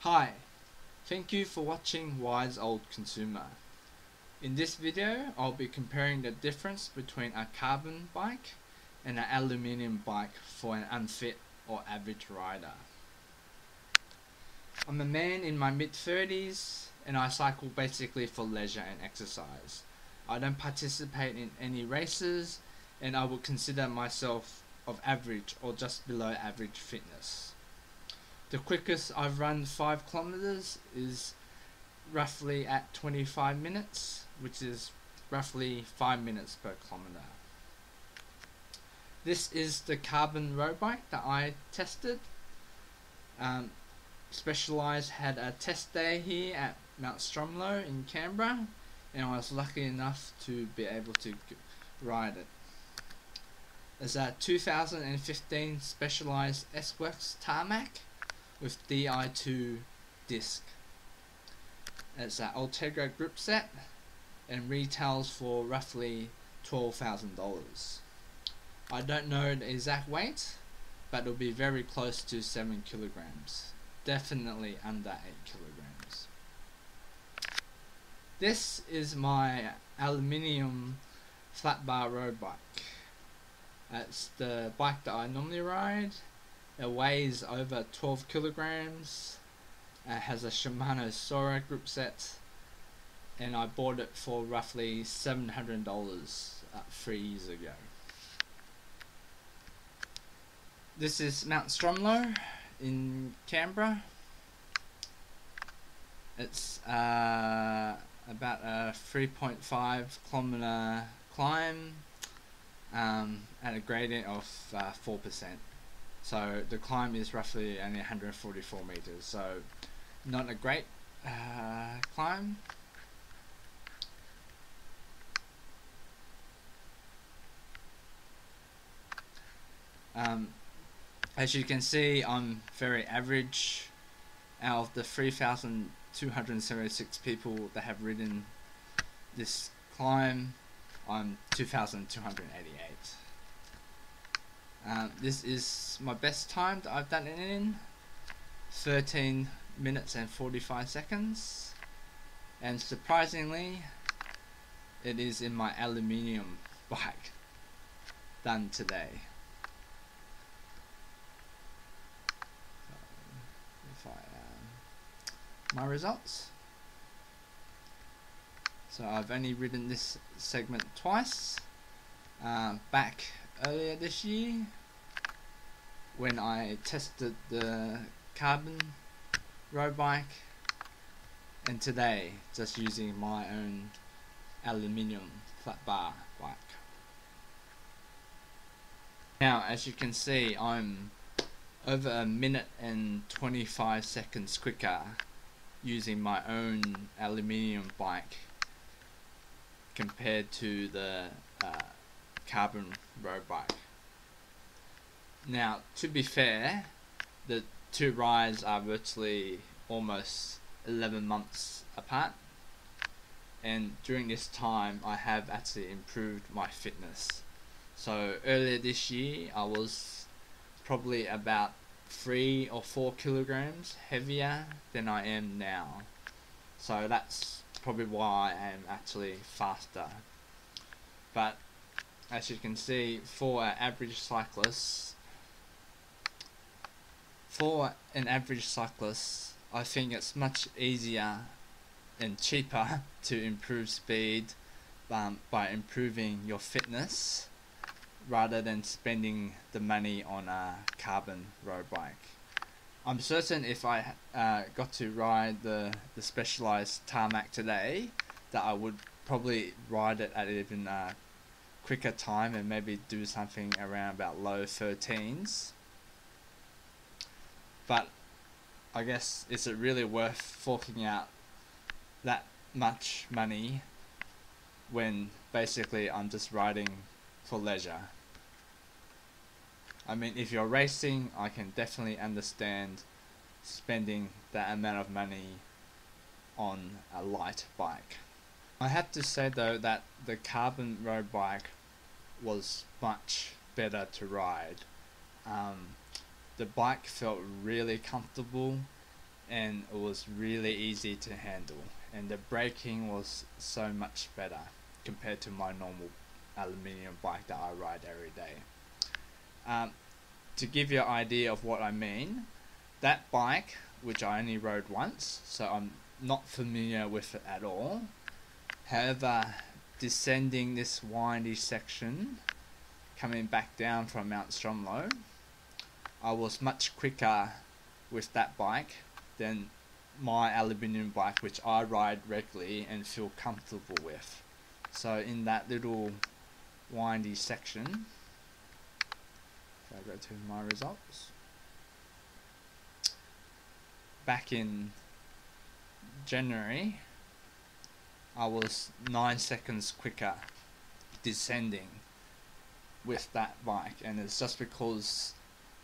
Hi, thank you for watching Wise Old Consumer. In this video, I'll be comparing the difference between a carbon bike and an aluminium bike for an unfit or average rider. I'm a man in my mid-30s and I cycle basically for leisure and exercise. I don't participate in any races and I would consider myself of average or just below average fitness. The quickest I've run 5 kilometers is roughly at 25 minutes, which is roughly 5 minutes per kilometer. This is the carbon road bike that I tested. Specialized had a test day here at Mount Stromlo in Canberra, and I was lucky enough to be able to ride it. It's a 2015 Specialized S-Works Tarmac with Di2 disc. It's an Ultegra grip set and retails for roughly $12,000. I don't know the exact weight, but it'll be very close to 7 kilograms. Definitely under 8 kilograms. This is my aluminium flat bar road bike. It's the bike that I normally ride. It weighs over 12 kilograms. It has a Shimano Sora grip set, and I bought it for roughly $700 3 years ago. This is Mount Stromlo in Canberra. It's about a 3.5 kilometer climb at a gradient of 4%. So the climb is roughly only 144 meters, so not a great climb. As you can see, I'm very average. Out of the 3,276 people that have ridden this climb, I'm 2,288. This is my best time that I've done it in, 13 minutes and 45 seconds, and surprisingly it is in my aluminium bike done today. So if my results, so I've only ridden this segment twice, back earlier this year when I tested the carbon road bike, and today just using my own aluminium flat bar bike. Now, as you can see, I'm over a minute and 25 seconds quicker using my own aluminium bike compared to the carbon road bike. Now, to be fair, the two rides are virtually almost 11 months apart, and during this time I have actually improved my fitness. So earlier this year I was probably about 3 or 4 kilograms heavier than I am now, so that's probably why I am actually faster. But as you can see, for an average cyclist, I think it's much easier and cheaper to improve speed by improving your fitness rather than spending the money on a carbon road bike. I'm certain if I got to ride the Specialized Tarmac today, that I would probably ride it at even a quicker time and maybe do something around about low 13s. But I guess, is it really worth forking out that much money when basically I'm just riding for leisure? I mean, if you're racing, I can definitely understand spending that amount of money on a light bike. I have to say though that the carbon road bike was much better to ride. The bike felt really comfortable and it was really easy to handle, and the braking was so much better compared to my normal aluminium bike that I ride every day. To give you an idea of what I mean, that bike, which I only rode once, so I'm not familiar with it at all. However, descending this windy section, coming back down from Mount Stromlo, I was much quicker with that bike than my aluminium bike, which I ride regularly and feel comfortable with. So in that little windy section, if I go to my results, back in January, I was 9 seconds quicker descending with that bike, and it's just because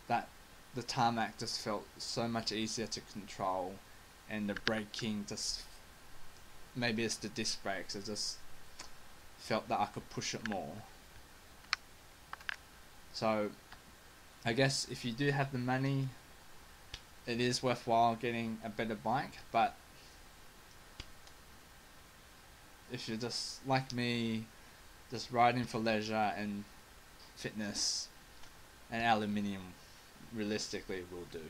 that the tarmac just felt so much easier to control, and the braking just, maybe it's the disc brakes, it just felt that I could push it more. So I guess if you do have the money, it is worthwhile getting a better bike, but if you're just like me, just riding for leisure and fitness, an aluminium realistically will do.